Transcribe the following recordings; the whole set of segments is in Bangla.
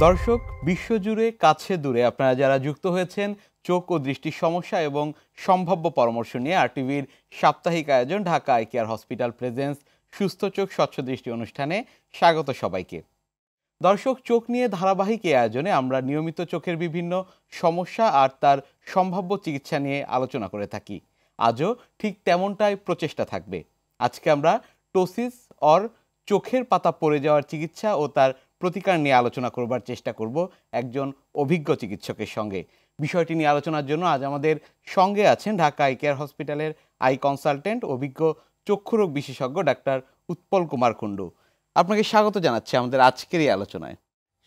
দর্শক, বিশ্বজুড়ে কাছে দূরে আপনারা যারা যুক্ত হয়েছেন চোখ ও দৃষ্টির সমস্যা এবং সম্ভাব্য পরামর্শ নিয়ে আরটিভির সাপ্তাহিক আয়োজন Dhaka eye care hospital presence সুস্থ চোখ স্বচ্ছ দৃষ্টি অনুষ্ঠানে স্বাগত সবাইকে। দর্শক, চোখ নিয়ে ধারাবাহিক এই আয়োজনে আমরা নিয়মিত চোখের বিভিন্ন সমস্যা আর তার সম্ভাব্য চিকিৎসা নিয়ে আলোচনা করে থাকি। আজও ঠিক তেমনটাই প্রচেষ্টা থাকবে। আজকে আমরা টোসিস অর চোখের পাতা পড়ে যাওয়ার চিকিৎসা ও তার প্রতিকার নিয়ে আলোচনা করবার চেষ্টা করব একজন অভিজ্ঞ চিকিৎসকের সঙ্গে। বিষয়টি নিয়ে আলোচনার জন্য আজ আমাদের সঙ্গে আছেন ঢাকা আই কেয়ার হসপিটালের আই কনসালটেন্ট অভিজ্ঞ চক্ষুরোগ বিশেষজ্ঞ ডাক্তার উৎপল কুমার কুণ্ডু। আপনাকে স্বাগত জানাচ্ছি আমাদের আজকের এই আলোচনায়।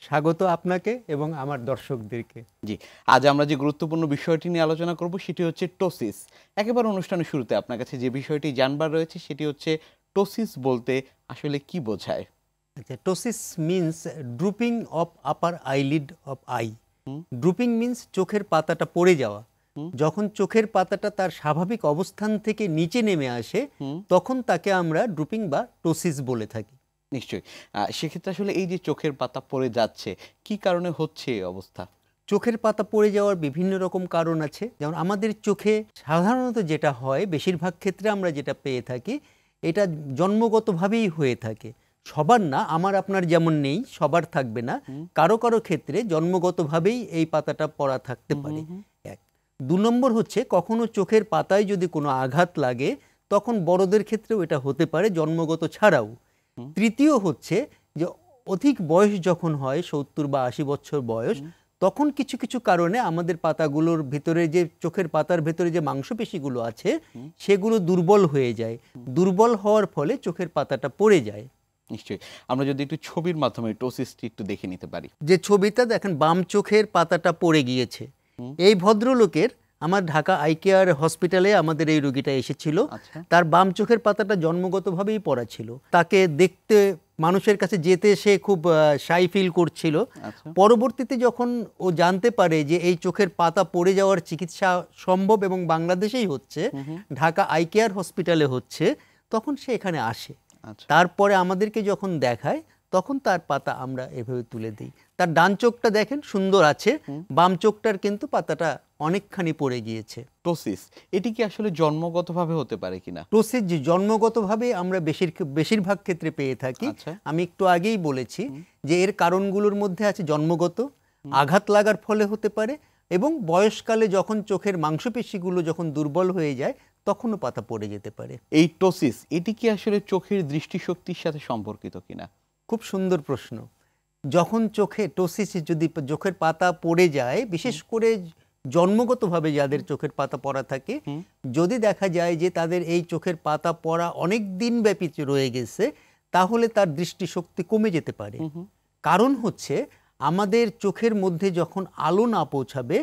স্বাগত আপনাকে এবং আমার দর্শকদেরকে। জি, আজ আমরা যে গুরুত্বপূর্ণ বিষয়টি নিয়ে আলোচনা করব সেটি হচ্ছে টোসিস। একেবারে অনুষ্ঠানের শুরুতে আপনার কাছে যে বিষয়টি জানবার রয়েছে সেটি হচ্ছে টোসিস বলতে আসলে কি বোঝায়? আচ্ছা, ptosis means drooping of upper eyelid of eye. Drooping means চোখের পাতাটা পড়ে যাওয়া। যখন চোখের পাতাটা তার স্বাভাবিক অবস্থান থেকে নিচে নেমে আসে তখন তাকে আমরা ড্রুপিং বা টোসিস বলে থাকি। নিশ্চয়ই। সেক্ষেত্রে আসলে এই যে চোখের পাতা পড়ে যাচ্ছে, কি কারণে হচ্ছে এই অবস্থা? চোখের পাতা পড়ে যাওয়ার বিভিন্ন রকম কারণ আছে। যেমন আমাদের চোখে সাধারণত যেটা হয়, বেশিরভাগ ক্ষেত্রে আমরা যেটা পেয়ে থাকি, এটা জন্মগতভাবেই হয়ে থাকে। সবার না, আমার আপনার যেমন নেই, সবার থাকবে না। কারো কারো ক্ষেত্রে জন্মগতভাবেই এই পাতাটা পড়া থাকতে পারে। এক। ২ নম্বর হচ্ছে, কখনো চোখের পাতায় যদি কোনো আঘাত লাগে তখন বড়দের ক্ষেত্রেও এটা হতে পারে, জন্মগত ছাড়াও। তৃতীয় হচ্ছে যে অধিক বয়স যখন হয়, ৭০ বা ৮০ বছর বয়স, তখন কিছু কিছু কারণে আমাদের পাতাগুলোর ভিতরে, যে চোখের পাতার ভেতরে যে মাংসপেশিগুলো আছে সেগুলো দুর্বল হয়ে যায়। দুর্বল হওয়ার ফলে চোখের পাতাটা পড়ে যায়। নিশ্চয়ই। আমরা যদি একটু ছবির মাধ্যমে টোসিসটি একটু দেখে নিতে পারি। যে ছবিটা দেখেন, বাম চোখের পাতাটা পড়ে গিয়েছে। এই ভদ্রলোকের আমার ঢাকা আই কেয়ার হসপিটালে আমাদের এই রোগীটা এসেছিল। তার বাম চোখের পাতাটা জন্মগতভাবেই পড়া ছিল। তাকে দেখতে মানুষের কাছে যেতে সে খুব শাই ফিল করছিল। পরবর্তীতে যখন ও জানতে পারে যে এই চোখের পাতা পড়ে যাওয়ার চিকিৎসা সম্ভব এবং বাংলাদেশেই হচ্ছে, ঢাকা আই কেয়ার হসপিটালে হচ্ছে, তখন সে এখানে আসে। তারপরে আমাদেরকে যখন দেখায় তখন তার পাতা আমরা এভাবে তুলে দিই। তার ডান চোখটা দেখেন সুন্দর আছে, বাম চোখটার কিন্তু পাতাটা অনেকখানি পড়ে গিয়েছে। টোসিস এটি কি আসলে জন্মগতভাবে হতে পারে কিনা? টোসিস যে জন্মগতভাবে আমরা বেশিরভাগ ক্ষেত্রে পেয়ে থাকি। আমি একটু আগেই বলেছি যে এর কারণগুলোর মধ্যে আছে জন্মগত, আঘাত লাগার ফলে হতে পারে, এবং বয়সকালে যখন চোখের মাংসপেশিগুলো যখন দুর্বল হয়ে যায় তখনও পাতা পড়ে যেতে পারে। এই টোসিস এটি কি আসলে চোখের দৃষ্টিশক্তির সাথে সম্পর্কিত কিনা? খুব সুন্দর প্রশ্ন। যখন চোখে টোসিস, যদি চোখের পাতা পড়ে যায়, বিশেষ করে জন্মগতভাবে যাদের চোখের পাতা পড়া থাকে, যদি দেখা যায় যে তাদের এই চোখের পাতা পড়া অনেক দিন ব্যাপী রয়ে গেছে, তাহলে তার দৃষ্টিশক্তি কমে যেতে পারে। কারণ হচ্ছে, আমাদের চোখের মধ্যে যখন আলো না পৌঁছাবে,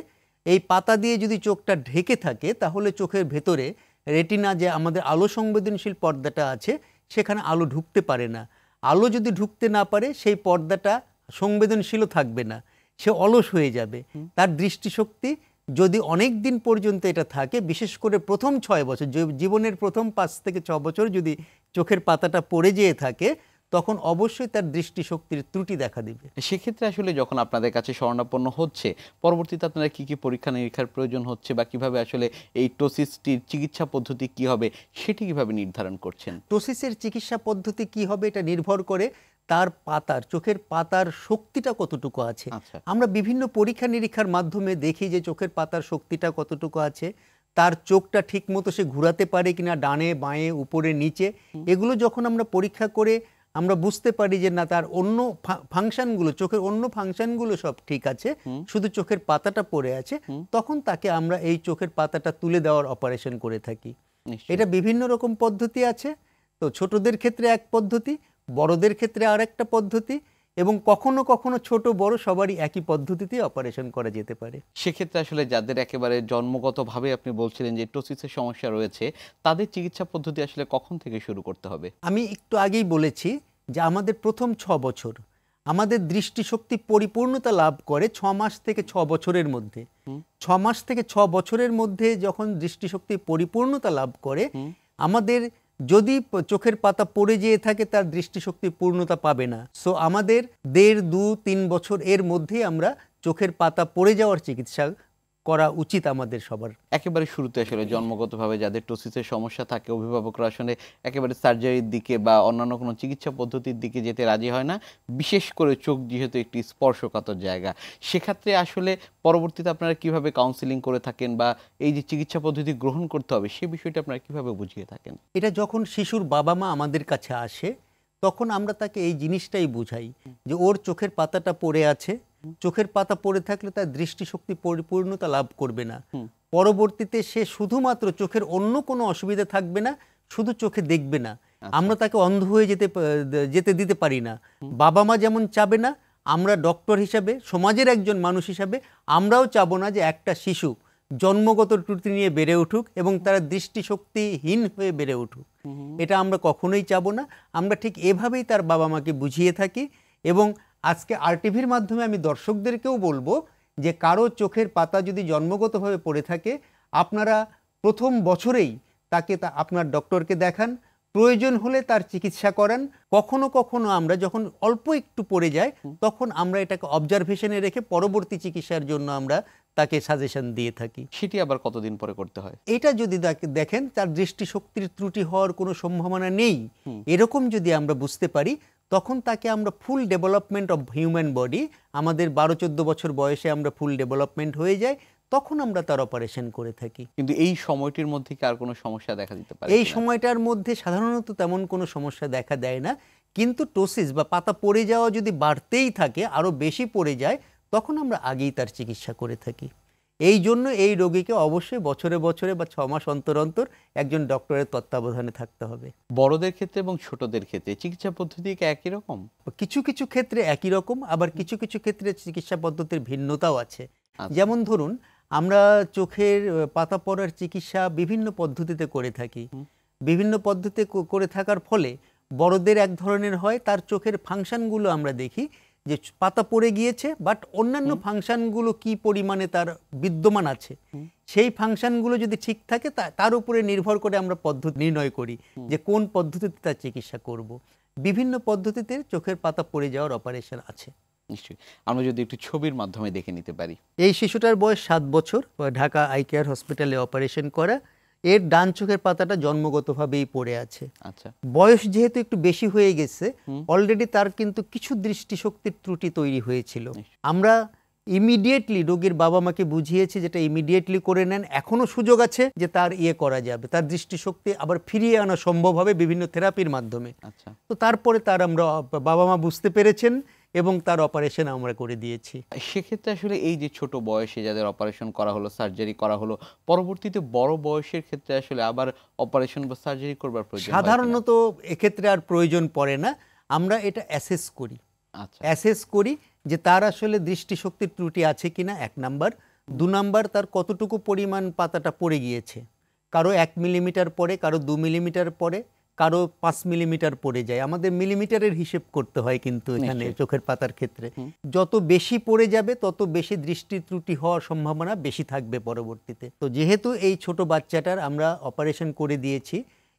এই পাতা দিয়ে যদি চোখটা ঢেকে থাকে, তাহলে চোখের ভেতরে রেটিনা, যে আমাদের আলো সংবেদনশীল পর্দাটা আছে, সেখানে আলো ঢুকতে পারে না। আলো যদি ঢুকতে না পারে, সেই পর্দাটা সংবেদনশীলও থাকবে না, সে অলস হয়ে যাবে। তার দৃষ্টিশক্তি যদি অনেক দিন পর্যন্ত এটা থাকে, বিশেষ করে প্রথম ৬ বছর, জীবনের প্রথম ৫ থেকে ৬ বছর যদি চোখের পাতাটা পড়ে যেয়ে থাকে, তখন অবশ্যই তার দৃষ্টিশক্তির ত্রুটি দেখা দিবে। সেক্ষেত্রে আসলে যখন আপনাদের কাছে শরণাপন্ন হচ্ছে, পরবর্তীতে আপনারা কি কি পরীক্ষা নিরীক্ষার প্রয়োজন হচ্ছে বা কিভাবে আসলে এই টোসিসটির চিকিৎসা পদ্ধতি কি হবে সেটি কিভাবে নির্ধারণ করছেন? টোসিসের চিকিৎসা পদ্ধতি কি হবে এটা নির্ভর করে তার পাতার, চোখের পাতার শক্তিটা কতটুকু আছে। আমরা বিভিন্ন পরীক্ষা নিরীক্ষার মাধ্যমে দেখি যে চোখের পাতার শক্তিটা কতটুকু আছে, তার চোখটা ঠিক মতো সে ঘুরাতে পারে কিনা, ডানে বাঁয়ে উপরে নিচে। এগুলো যখন আমরা পরীক্ষা করে আমরা বুঝতে পারি যে না, তার অন্য ফাংশনগুলো, চোখের অন্য ফাংশনগুলো সব ঠিক আছে, শুধু চোখের পাতাটা পড়ে আছে, তখন তাকে আমরা এই চোখের পাতাটা তুলে দেওয়ার অপারেশন করে থাকি। এটা বিভিন্ন রকম পদ্ধতি আছে। তো ছোটদের ক্ষেত্রে এক পদ্ধতি, বড়দের ক্ষেত্রে আর একটা পদ্ধতি, এবং কখনো কখনো ছোট বড় সবারই একই পদ্ধতিতে অপারেশন করা যেতে পারে। সেক্ষেত্রে আসলে যাদের একেবারে জন্মগতভাবে আপনি বলছিলেন যে টোসিসের সমস্যা রয়েছে, তাদের চিকিৎসা পদ্ধতি আসলে কখন থেকে শুরু করতে হবে? আমি একটু আগেই বলেছি যে আমাদের প্রথম ৬ বছর আমাদের দৃষ্টিশক্তি পরিপূর্ণতা লাভ করে ৬ মাস থেকে ৬ বছরের মধ্যে। ৬ মাস থেকে ৬ বছরের মধ্যে যখন দৃষ্টিশক্তি পরিপূর্ণতা লাভ করে, আমাদের যদি চোখের পাতা পড়ে যেয়ে থাকে তার দৃষ্টিশক্তি পূর্ণতা পাবে না। সো আমাদের 1.5-2-3 বছর এর মধ্যেই আমরা চোখের পাতা পড়ে যাওয়ার চিকিৎসা করা উচিত আমাদের সবার। একেবারে শুরুতে আসলে জন্মগতভাবে যাদের টোসিসের সমস্যা থাকে, অভিভাবকরা আসলে একেবারে সার্জারির দিকে বা অন্যান্য কোনো চিকিৎসা পদ্ধতির দিকে যেতে রাজি হয় না, বিশেষ করে চোখ যেহেতু একটি স্পর্শকাতর জায়গা। সেক্ষেত্রে আসলে পরবর্তীতে আপনারা কিভাবে কাউন্সিলিং করে থাকেন বা এই যে চিকিৎসা পদ্ধতি গ্রহণ করতে হবে সে বিষয়টা আপনারা কিভাবে বুঝিয়ে থাকেন? এটা যখন শিশুর বাবা মা আমাদের কাছে আসে তখন আমরা তাকে এই জিনিসটাই বুঝাই যে ওর চোখের পাতাটা পড়ে আছে, চোখের পাতা পড়ে থাকলে তার দৃষ্টিশক্তি পরিপূর্ণতা লাভ করবে না। পরবর্তীতে সে শুধুমাত্র চোখের অন্য কোনো অসুবিধা থাকবে না, শুধু চোখে দেখবে না। আমরা তাকে অন্ধ হয়ে যেতে দিতে পারি না। বাবা মা যেমন চাবে না, আমরা ডক্টর হিসাবে, সমাজের একজন মানুষ হিসাবে আমরাও চাবো না যে একটা শিশু জন্মগত ত্রুটি নিয়ে বেড়ে উঠুক এবং তারা দৃষ্টিশক্তিহীন হয়ে বেড়ে উঠুক। এটা আমরা কখনোই চাবো না। আমরা ঠিক এভাবেই তার বাবা মাকে বুঝিয়ে থাকি। এবং আজকে আরটিভির মাধ্যমে আমি দর্শকদেরকেও বলবো যে কারো চোখের পাতা যদি জন্মগতভাবে পড়ে থাকে, আপনারা প্রথম বছরেই তাকে আপনার ডক্টরকে দেখান, প্রয়োজন হলে তার চিকিৎসা করান। কখনো কখনো আমরা যখন অল্প একটু পড়ে যায় তখন আমরা এটাকে অবজারভেশনে রেখে পরবর্তী চিকিৎসার জন্য আমরা তাকে সাজেশন দিয়ে থাকি। সেটি আবার কতদিন পরে করতে হয়? এটা যদি দেখেন তার দৃষ্টিশক্তির ত্রুটি হওয়ার কোনো সম্ভাবনা নেই, এরকম যদি আমরা বুঝতে পারি, তখন তাকে আমরা ফুল ডেভেলপমেন্ট অফ হিউম্যান বডি, আমাদের 12-14 বছর বয়সে আমরা ফুল ডেভেলপমেন্ট হয়ে যায়, তখন আমরা তার অপারেশন করে থাকি। কিন্তু এই সময়টির মধ্যে কি আর কোনো সমস্যা দেখা দিতে পারে? এই সময়টার মধ্যে সাধারণত তেমন কোনো সমস্যা দেখা দেয় না, কিন্তু টোসিস বা পাতা পড়ে যাওয়া যদি বাড়তেই থাকে, আরও বেশি পড়ে যায়, তখন আমরা আগেই তার চিকিৎসা করে থাকি। এই জন্য এই রোগীকে অবশ্যই বছরে বছরে বা 6 মাস অন্তর অন্তর একজন ডক্টরের তত্ত্বাবধানে থাকতে হবে। বড়দের ক্ষেত্রে এবং ছোটদের ক্ষেত্রে চিকিৎসা পদ্ধতি কি একই রকম? কিছু কিছু ক্ষেত্রে একই রকম, আবার কিছু কিছু ক্ষেত্রে চিকিৎসা পদ্ধতির ভিন্নতাও আছে। যেমন ধরুন, আমরা চোখের পাতা পড়ার চিকিৎসা বিভিন্ন পদ্ধতিতে করে থাকি। বিভিন্ন পদ্ধতিতে করে থাকার ফলে বড়দের এক ধরনের হয়, তার চোখের ফাংশনগুলো আমরা দেখি যে পাতা পড়ে গিয়েছে, বাট অন্যান্য ফাংশনগুলো কি পরিমাণে তার বিদ্যমান আছে, সেই ফাংশনগুলো যদি ঠিক থাকে তার উপরে নির্ভর করে আমরা পদ্ধতি নির্ণয় করি যে কোন পদ্ধতিতে তার চিকিৎসা করব। বিভিন্ন পদ্ধতিতে চোখের পাতা পড়ে যাওয়ার অপারেশন আছে। নিশ্চয়ই। আমরা যদি একটু ছবির মাধ্যমে দেখে নিতে পারি। এই শিশুটার বয়স 7 বছর, ঢাকা আই কেয়ার হসপিটালে অপারেশন করা। এর ডান চোখের পাতাটা জন্মগতভাবেই পড়ে আছে। আচ্ছা। বয়স যেহেতু একটু বেশি হয়ে গেছে, অলরেডি তার কিন্তু কিছু দৃষ্টিশক্তির ত্রুটি তৈরি হয়েছিল। আমরা ইমিডিয়েটলি রোগীর বাবা মাকে বুঝিয়েছি যেটা ইমিডিয়েটলি করে নেন, এখনো সুযোগ আছে যে তার করা যাবে, তার দৃষ্টিশক্তি আবার ফিরিয়ে আনা সম্ভব হবে বিভিন্ন থেরাপির মাধ্যমে। আচ্ছা। তো তারপরে তার আমরা বাবা মা বুঝতে পেরেছেন এবং তার অপারেশন আমরা করে দিয়েছি। সেক্ষেত্রে আসলে এই যে ছোট বয়সে যাদের অপারেশন করা হলো, সার্জারি করা হলো, পরবর্তীতে বড় বয়সের ক্ষেত্রে আসলে আবার অপারেশন বা সার্জারি করবার প্রয়োজন সাধারণত এক্ষেত্রে আর প্রয়োজন পড়ে না। আমরা এটা অ্যাসেস করি। আচ্ছা। অ্যাসেস করি যে তার আসলে দৃষ্টিশক্তির ত্রুটি আছে কিনা, 1 নাম্বার। 2 নাম্বার, তার কতটুকু পরিমাণ পাতাটা পড়ে গিয়েছে। কারো 1 মিলিমিটার পড়ে, কারো 2 মিলিমিটার পড়ে, কারো 5 মিলিমিটার পড়ে যায়। আমাদের মিলিমিটারের হিসেব করতে হয় কিন্তু এখানে চোখের পাতার ক্ষেত্রে। যত বেশি পড়ে যাবে তত বেশি দৃষ্টি ত্রুটি হওয়ার সম্ভাবনা বেশি থাকবে পরবর্তীতে। তো যেহেতু এই ছোট বাচ্চাটার আমরা অপারেশন করে দিয়েছি,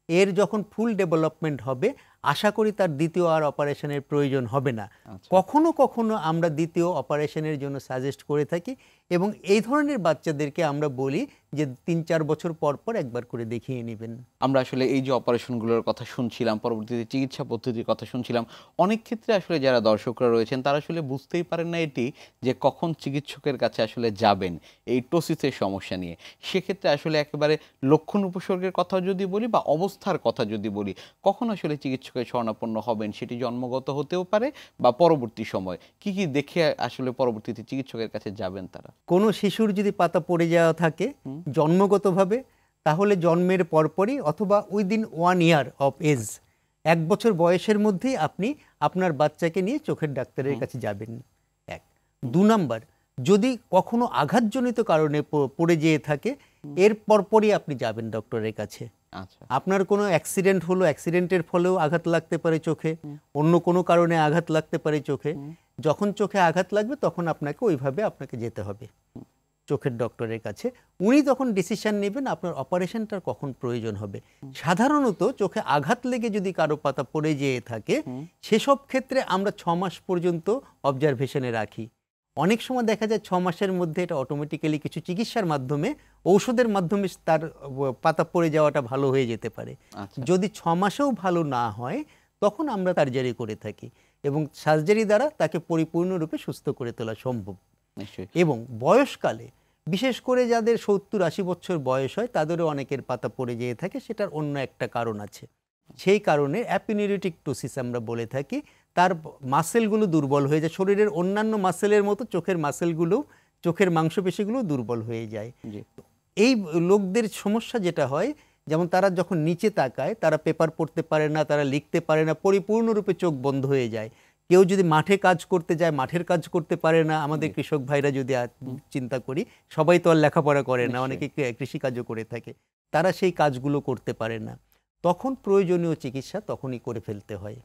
এর যখন ফুল ডেভেলপমেন্ট হবে আশা করি তার দ্বিতীয় আর অপারেশনের প্রয়োজন হবে না। কখনো কখনো আমরা দ্বিতীয় অপারেশনের জন্য সাজেস্ট করে থাকি এবং এই ধরনের বাচ্চাদেরকে আমরা বলি যে 3-4 বছর পর পর একবার করে দেখিয়ে নেবেন। আমরা আসলে এই যে অপারেশনগুলোর কথা শুনছিলাম, পরবর্তীতে চিকিৎসা পদ্ধতির কথা শুনছিলাম, অনেক ক্ষেত্রে আসলে যারা দর্শকরা রয়েছেন তারা আসলে বুঝতেই পারেন না এটি যে কখন চিকিৎসকের কাছে আসলে যাবেন এই টোসিসের সমস্যা নিয়ে। সেক্ষেত্রে আসলে একেবারে লক্ষণ উপসর্গের কথা যদি বলি বা অবস্থার কথা যদি বলি, কখন আসলে চিকিৎসকের শরণাপন্ন হবেন সেটি জন্মগত হতেও পারে বা পরবর্তী সময় কি কি দেখে আসলে পরবর্তীতে চিকিৎসকের কাছে যাবেন তারা? কোনো শিশুর যদি পাতা পড়ে যাওয়া থাকে জন্মগতভাবে, তাহলে জন্মের পরপরই অথবা উইদিন 1 ইয়ার অফ এজ, 1 বছর বয়সের মধ্যেই আপনি আপনার বাচ্চাকে নিয়ে চোখের ডাক্তারের কাছে যাবেন। 1। 2 নাম্বার, যদি কখনো আঘাতজনিত কারণে পড়ে যেয়ে থাকে এর পরপরই আপনি যাবেন ডক্টরের কাছে। আচ্ছা। আপনার কোনো অ্যাক্সিডেন্ট হলো, অ্যাক্সিডেন্টের ফলেও আঘাত লাগতে পারে চোখে, অন্য কোনো কারণে আঘাত লাগতে পারে চোখে। যখন চোখে আঘাত লাগবে তখন আপনাকে ওইভাবে আপনাকে যেতে হবে। চোখের ডক্টরের কাছে, উনি তখন ডিসিশন নেবেন আপনার অপারেশনটার কখন প্রয়োজন হবে। সাধারণত চোখে আঘাত লেগে যদি কারো পাতা পড়ে যেয়ে থাকে সেসব ক্ষেত্রে আমরা 6 মাস পর্যন্ত অবজারভেশনে রাখি। অনেক সময় দেখা যায় 6 মাসের মধ্যে এটা অটোমেটিক্যালি কিছু চিকিৎসার মাধ্যমে, ঔষধের মাধ্যমে তার পাতা পড়ে যাওয়াটা ভালো হয়ে যেতে পারে। যদি 6 মাসেও ভালো না হয় তখন আমরা সার্জারি করে থাকি এবং সার্জারি দ্বারা তাকে পরিপূর্ণরূপে সুস্থ করে তোলা সম্ভব। এবং বয়সকালে বিশেষ করে যাদের 70-80 বছর বয়স হয় তাদেরও অনেকের পাতা পড়ে যেয়ে থাকে, সেটার অন্য একটা কারণ আছে। সেই কারণে অ্যাপিনিউরিটিক টোসিস আমরা বলে থাকি, তার মাসেলগুলো দুর্বল হয়ে যায়, শরীরের অন্যান্য মাসেলের মতো চোখের মাসেলগুলো, চোখের মাংসপেশিগুলো দুর্বল হয়ে যায়। এই লোকদের সমস্যা যেটা হয়, যেমন তারা যখন নিচে তাকায় তারা পেপার পড়তে পারে না, তারা লিখতে পারে না, পরিপূর্ণরূপে চোখ বন্ধ হয়ে যায়। কেউ যদি মাঠে কাজ করতে যায় মাঠের কাজ করতে পারে না। আমাদের কৃষক ভাইরা যদি চিন্তা করি, সবাই তো আর লেখাপড়া করে না, অনেকে কৃষিকাজও করে থাকে, তারা সেই কাজগুলো করতে পারে না। তখন প্রয়োজনীয় চিকিৎসা তখনই করে ফেলতে হয়।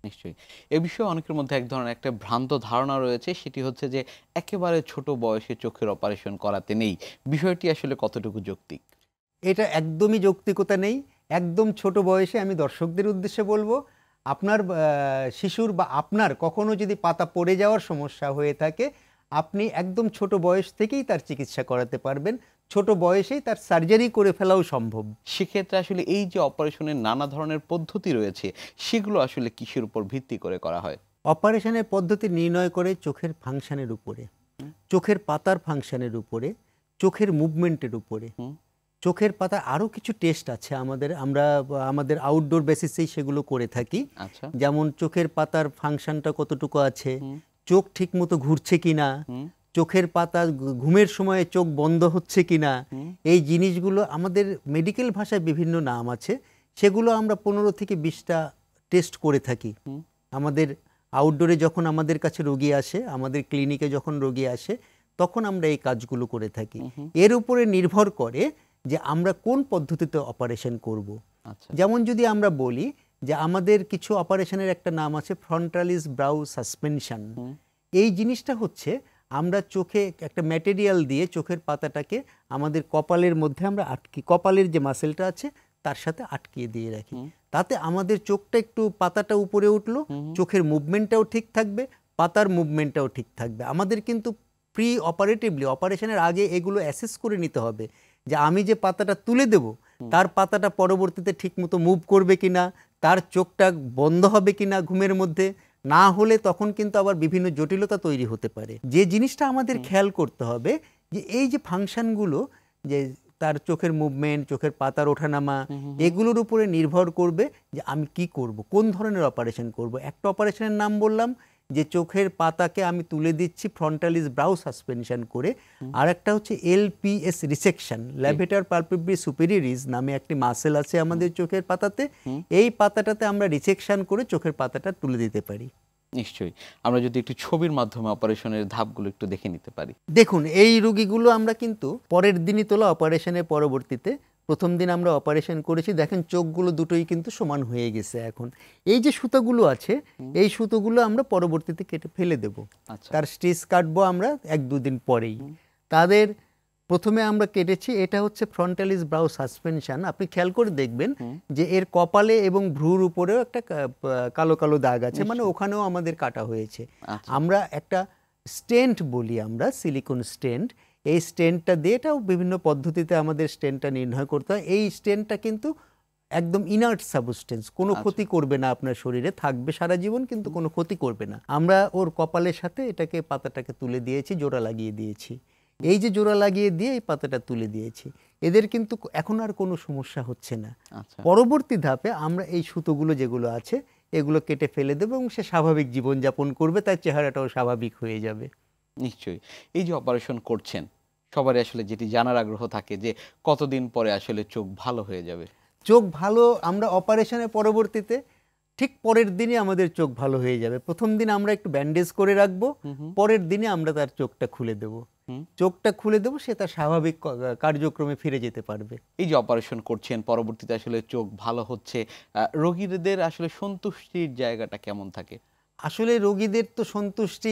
নিশ্চয়ই। এ বিষয়ে অনেকের মধ্যে এক ধরনের একটা ভ্রান্ত ধারণা রয়েছে, সেটি হচ্ছে যে একেবারে ছোট বয়সে চোখের অপারেশন করাতে নেই। বিষয়টি আসলে কতটুকু যৌক্তিক? এটা একদমই যৌক্তিকতা নেই। একদম ছোট বয়সে, আমি দর্শকদের উদ্দেশ্যে বলবো, আপনার শিশুর বা আপনার কখনো যদি পাতা পড়ে যাওয়ার সমস্যা হয়ে থাকে, আপনি একদম ছোট বয়স থেকেই তার চিকিৎসা করাতে পারবেন। ছোট বয়সেই তার সার্জারি করে ফেলাও সম্ভব। সেক্ষেত্রে আসলে এই যে অপারেশনের নানা ধরনের পদ্ধতি রয়েছে, সেগুলো আসলে কিসের উপর ভিত্তি করে করা হয়? অপারেশনের পদ্ধতি নির্ণয় করে চোখের ফাংশনের উপরে, চোখের পাতার ফাংশনের উপরে, চোখের মুভমেন্টের উপরে। চোখের পাতা আরও কিছু টেস্ট আছে আমরা আমাদের আউটডোর বেসিসেই সেগুলো করে থাকি। যেমন চোখের পাতার ফাংশনটা কতটুকু আছে, চোখ ঠিক মতো ঘুরছে কিনা, চোখের পাতা ঘুমের সময় চোখ বন্ধ হচ্ছে কিনা, এই জিনিসগুলো আমাদের মেডিকেল ভাষায় বিভিন্ন নাম আছে, সেগুলো আমরা 15 থেকে 20টা টেস্ট করে থাকি। আমাদের আউটডোরে যখন আমাদের কাছে রোগী আসে, আমাদের ক্লিনিকে যখন রোগী আসে, তখন আমরা এই কাজগুলো করে থাকি। এর উপরে নির্ভর করে যে আমরা কোন পদ্ধতিতে অপারেশন করব। যেমন যদি আমরা বলি যে আমাদের কিছু অপারেশনের একটা নাম আছে ফ্রন্টালিস ব্রাউ সাসপেনশন। এই জিনিসটা হচ্ছে আমরা চোখে একটা ম্যাটেরিয়াল দিয়ে চোখের পাতাটাকে আমাদের কপালের মধ্যে আমরা কপালের যে মাসেলটা আছে তার সাথে আটকিয়ে দিয়ে রাখি। তাতে আমাদের চোখটা একটু, পাতাটা উপরে উঠলো, চোখের মুভমেন্টটাও ঠিক থাকবে, পাতার মুভমেন্টটাও ঠিক থাকবে। আমাদের কিন্তু প্রি অপারেটিভলি, অপারেশনের আগে এগুলো অ্যাসেস করে নিতে হবে যে আমি যে পাতাটা তুলে দেব তার পাতাটা পরবর্তীতে ঠিকমতো মুভ করবে কিনা, তার চোখটা বন্ধ হবে কিনা ঘুমের মধ্যে। না হলে তখন কিন্তু আবার বিভিন্ন জটিলতা তৈরি হতে পারে। যে জিনিসটা আমাদের খেয়াল করতে হবে যে এই যে ফাংশনগুলো, যে তার চোখের মুভমেন্ট, চোখের পাতার ওঠানামা, এগুলোর উপরে নির্ভর করবে যে আমি কি করব, কোন ধরনের অপারেশন করব। একটা অপারেশনের নাম বললাম যে চোখের পাতাকে আমি তুলে দিচ্ছি ফ্রন্টালিস ব্রাউ সাসপেনশন করে, আর একটা হচ্ছে এলপিএস রিসেকশন, ল্যাভেটার পালপেব্রি সুপেরিয়রিস নামে একটি মাসেল আছে আমাদের চোখের পাতাতে। এই পাতাটাতে আমরা রিসেকশন করে চোখের পাতাটা তুলে দিতে পারি। নিশ্চয়ই। আমরা যদি একটু ছবির মাধ্যমে অপারেশনের ধাপগুলো একটু দেখে নিতে পারি। দেখুন, এই রোগীগুলো আমরা কিন্তু পরের দিনই তোলা অপারেশনের পরবর্তীতে। প্রথম দিন আমরা অপারেশন করেছি, দেখেন চোখগুলো দুটোই কিন্তু সমান হয়ে গেছে। এখন এই যে সুতোগুলো আছে, এই সুতোগুলো আমরা পরবর্তীতে কেটে ফেলে দেব। তার স্টিচ কাটবো আমরা 1-2 দিন পরেই। তাদের প্রথমে আমরা কেটেছি, এটা হচ্ছে ফ্রন্টালিস ব্রাউ সাসপেনশন। আপনি খেয়াল করে দেখবেন যে এর কপালে এবং ভ্রুর উপরেও একটা কালো কালো দাগ আছে, মানে ওখানেও আমাদের কাটা হয়েছে। আমরা একটা স্টেন্ট বলি, আমরা সিলিকন স্টেন্ট, এই স্টেন্টটা দিয়ে, এটাও বিভিন্ন পদ্ধতিতে আমাদের স্টেন্টটা নির্ণয় করতে হয়। এই স্টেন্টটা কিন্তু একদম ইনার্ট সাবস্টেন্স, কোনো ক্ষতি করবে না, আপনার শরীরে থাকবে সারা জীবন কিন্তু কোনো ক্ষতি করবে না। আমরা ওর কপালের সাথে এটাকে, পাতাটাকে তুলে দিয়েছি, জোড়া লাগিয়ে দিয়েছি। এই যে জোড়া লাগিয়ে দিয়ে এই পাতাটা তুলে দিয়েছি, এদের কিন্তু এখন আর কোনো সমস্যা হচ্ছে না। পরবর্তী ধাপে আমরা এই সুতোগুলো যেগুলো আছে এগুলো কেটে ফেলে দেবো এবং সে স্বাভাবিক জীবনযাপন করবে, তার চেহারাটাও স্বাভাবিক হয়ে যাবে। নিশ্চয়ই। এই যে অপারেশন করছেন, সবারই আসলে যেটি জানার আগ্রহ থাকে যে কতদিন পরে আসলে চোখ ভালো হয়ে যাবে? চোখ ভালো, আমরা অপারেশনের পরবর্তীতে ঠিক পরের দিনই আমাদের চোখ ভালো হয়ে যাবে। প্রথম দিন আমরা একটু ব্যান্ডেজ করে রাখবো, পরের দিনে আমরা তার চোখটা খুলে দেব। চোখটা খুলে দেবো, সে তার স্বাভাবিক কার্যক্রমে ফিরে যেতে পারবে। এই যে অপারেশন করছেন, পরবর্তীতে আসলে চোখ ভালো হচ্ছে, রোগীদের আসলে সন্তুষ্টির জায়গাটা কেমন থাকে? আসলে রোগীদের তো সন্তুষ্টি,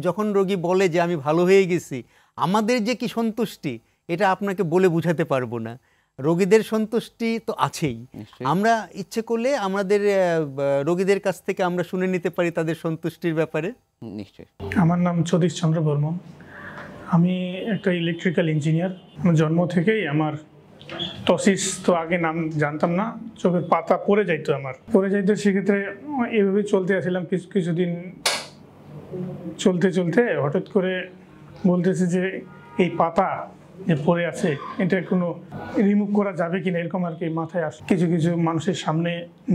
যখন রোগী বলে যে আমি ভালো হয়ে গেছি, আমাদের যে কি সন্তুষ্টি এটা আপনাকে বলে বোঝাতে পারবো না। রোগীদের সন্তুষ্টি তো আছেই, আমরা ইচ্ছে করলে আমাদের রোগীদের কাছ থেকে আমরা শুনে নিতে পারি তাদের সন্তুষ্টির ব্যাপারে। নিশ্চয়ই। আমার নাম সতীশ চন্দ্র বর্মন, আমি একটা ইলেকট্রিক্যাল ইঞ্জিনিয়ার। জন্ম থেকেই আমার টসিস, তো আগে নাম জানতাম না, চোখের পাতা পড়ে যাইতো, সেক্ষেত্রে এভাবে চলতে আসছিলাম। কিছুদিন চলতে হঠাৎ করে বলতেছে যে এই পাতা যে পড়ে আছে এটা কোনো রিমুভ করা যাবে কিনা, এরকম আর কি মাথায় আসে। কিছু মানুষের সামনে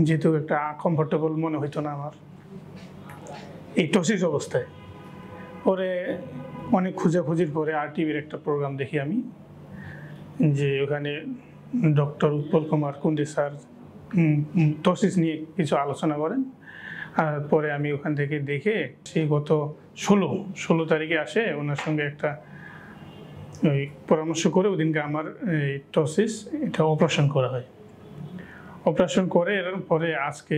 যেহেতু একটা কমফোর্টেবল মনে হইতো না আমার এই টসিস অবস্থায়। পরে অনেক খোঁজাখুঁজির পরে RTVর একটা প্রোগ্রাম দেখি আমি, যে ওখানে ডক্টর উৎপল কুমার কুন্ডি স্যার টসিস নিয়ে কিছু আলোচনা করেন। আর পরে আমি ওখান থেকে দেখে সেই গত 16 তারিখে আসে, ওনার সঙ্গে একটা ওই পরামর্শ করে ওদিনকে আমার এই টসিস এটা অপারেশন করা হয়। অপারেশন করে এর পরে আজকে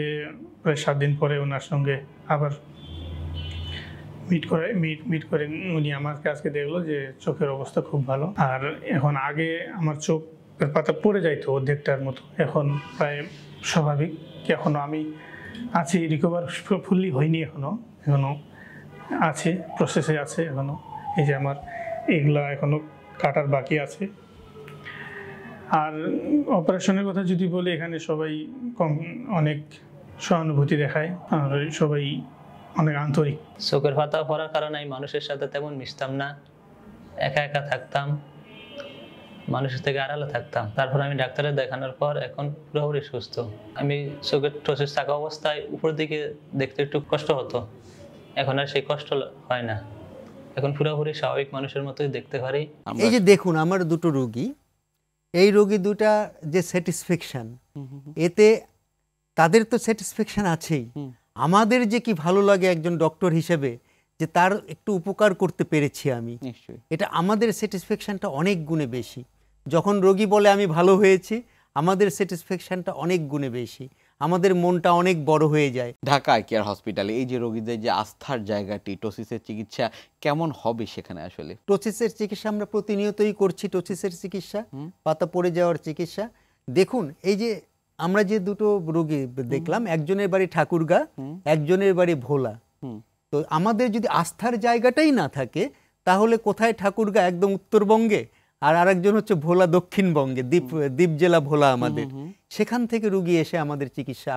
প্রায় 7 দিন পরে ওনার সঙ্গে আবার মিট করে উনি আমাকে আজকে দেখলো যে চোখের অবস্থা খুব ভালো। আর এখন আগে আমার চোখের পাতা পড়ে যাইতো অর্ধেকটার মতো, এখন প্রায় স্বাভাবিক। এখনো আমি আছি, রিকভার ফুললি হয়নি, এখনো আছে, প্রসেসে আছে এখনো। এই যে আমার এগুলা এখনো কাটার বাকি আছে। আর অপারেশনের কথা যদি বলি, এখানে সবাই অনেক সহানুভূতি দেখায় আর সবাই অনেক আন্তরিক। চোখের পাতা পড়ার কারণে আমি মানুষের সাথে তেমন মিশতাম না, একা একা থাকতাম, মানুষের থেকে আড়ালে থাকতাম। তারপর আমি ডাক্তারের দেখানোর পর এখন পুরোপুরি সুস্থ। আমি চোখের টসিস থাকা অবস্থায় উপর দিকে দেখতে একটু কষ্ট হতো, এখন আর সেই কষ্ট হয় না, এখন পুরোপুরি স্বাভাবিক মানুষের মতোই দেখতে পারি। এই যে দেখুন আমার দুটো রোগী, এই রোগী দুটা যে স্যাটিসফ্যাকশন, এতে তাদের তো স্যাটিসফ্যাকশন আছেই, আমাদের যে কি ভালো লাগে একজন ডক্টর হিসেবে যে তার একটু উপকার করতে পেরেছি আমি, এটা আমাদের স্যাটিসফ্যাকশনটা অনেক গুণে বেশি। যখন রোগী বলে আমি ভালো হয়েছি, আমাদের স্যাটিসফ্যাকশনটা অনেক গুণে বেশি, আমাদের মনটা অনেক বড় হয়ে যায়। ঢাকা আই কেয়ার হসপিটালে এই যে রোগীদের যে আস্থার জায়গাটি, টসিসের চিকিৎসা কেমন হবে সেখানে? আসলে টসিসের চিকিৎসা আমরা প্রতিনিয়তই করছি, টসিসের চিকিৎসা, পাতা পড়ে যাওয়ার চিকিৎসা। দেখুন এই যে আমরা যে দুটো রোগী দেখলাম, একজনের বাড়ি ঠাকুরগা, একজনের বাড়ি ভোলা। তো আমাদের যদি আস্থার জায়গাটাই না থাকে, তাহলে কোথায় ঠাকুরগা একদম উত্তরবঙ্গে, আর আরেকজন হচ্ছে ভোলা দক্ষিণবঙ্গে, দ্বীপ জেলা ভোলা আমাদের। সেখান থেকে রুগী এসে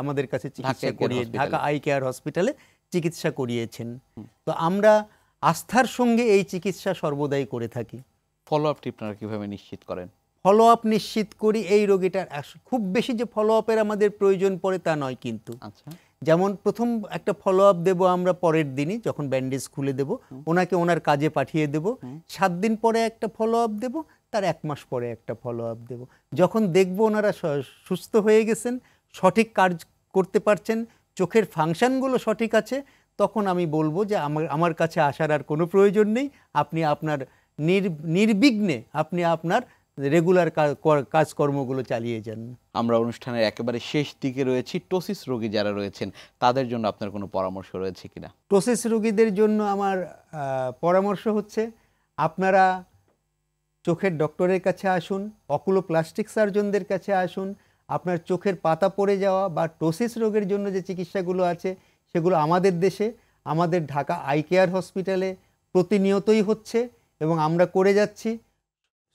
আমাদের কাছে চিকিৎসা করিয়ে ঢাকা আই কেয়ার হসপিটালে চিকিৎসা করিয়েছেন। তো আমরা আস্থার সঙ্গে এই চিকিৎসা সর্বদাই করে থাকি। ফলো আপটি আপনারা কিভাবে নিশ্চিত করেন? ফলো আপ নিশ্চিত করি এই রোগীটার খুব বেশি যে ফলো আপের আমাদের প্রয়োজন পড়ে তা নয়, কিন্তু যেমন প্রথম একটা ফলো আপ দেবো আমরা পরের দিনই, যখন ব্যান্ডেজ খুলে দেব, ওনাকে ওনার কাজে পাঠিয়ে দেব। 7 দিন পরে একটা ফলো আপ দেবো, তার 1 মাস পরে একটা ফলো আপ দেবো। যখন দেখবো ওনারা সুস্থ হয়ে গেছেন, সঠিক কাজ করতে পারছেন, চোখের ফাংশনগুলো সঠিক আছে, তখন আমি বলবো যে আমার কাছে আসার আর কোনো প্রয়োজন নেই, আপনি আপনার নির্বিঘ্নে আপনি আপনার রেগুলার কাজকর্মগুলো চালিয়ে যান। আমরা অনুষ্ঠানের একেবারে শেষ দিকে রয়েছি। টসিস রোগী যারা রয়েছেন তাদের জন্য আপনার কোনো পরামর্শ রয়েছে কিনা? টসিস রোগীদের জন্য আমার পরামর্শ হচ্ছে, আপনারা চোখের ডক্টরের কাছে আসুন, অকুলোপ্লাস্টিক সার্জনদের কাছে আসুন। আপনার চোখের পাতা পড়ে যাওয়া বা টসিস রোগের জন্য যে চিকিৎসাগুলো আছে সেগুলো আমাদের দেশে, আমাদের ঢাকা আই কেয়ার হসপিটালে প্রতিনিয়তই হচ্ছে এবং আমরা করে যাচ্ছি,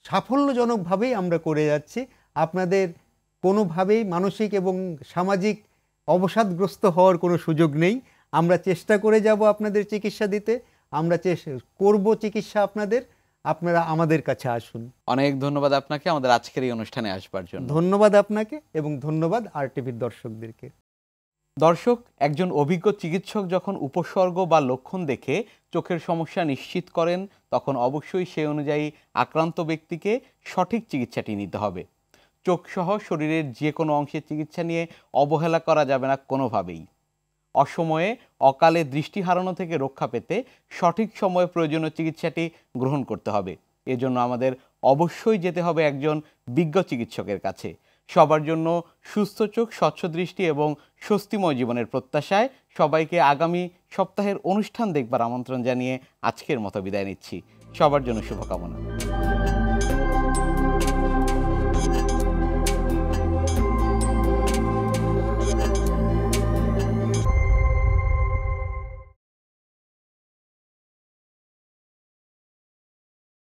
সাফল্যজনকভাবেই আমরা করে যাচ্ছি। আপনাদের কোনোভাবেই মানসিক এবং সামাজিক অবসাদগ্রস্ত হওয়ার কোনো সুযোগ নেই। আমরা চেষ্টা করে যাব আপনাদের চিকিৎসা দিতে, আমরা করব চিকিৎসা আপনারা আমাদের কাছে আসুন। অনেক ধন্যবাদ আপনাকে আমাদের আজকের এই অনুষ্ঠানে আসবার জন্য। ধন্যবাদ আপনাকে এবং ধন্যবাদ RTVর দর্শকদেরকে। দর্শক, একজন অভিজ্ঞ চিকিৎসক যখন উপসর্গ বা লক্ষণ দেখে চোখের সমস্যা নিশ্চিত করেন, তখন অবশ্যই সেই অনুযায়ী আক্রান্ত ব্যক্তিকে সঠিক চিকিৎসাটি নিতে হবে। চোখসহ শরীরের যে কোনো অংশের চিকিৎসা নিয়ে অবহেলা করা যাবে না কোনোভাবেই। অসময়ে অকালে দৃষ্টি হারানো থেকে রক্ষা পেতে সঠিক সময়ে প্রয়োজনীয় চিকিৎসাটি গ্রহণ করতে হবে। এজন্য আমাদের অবশ্যই যেতে হবে একজন বিজ্ঞ চিকিৎসকের কাছে। সবার জন্য সুস্থ চোখ, স্বচ্ছ দৃষ্টি এবং স্বস্তিময় জীবনের প্রত্যাশায় সবাইকে আগামী সপ্তাহের অনুষ্ঠান দেখবার আমন্ত্রণ জানিয়ে আজকের মতো বিদায় নিচ্ছি। সবার জন্য শুভকামনা।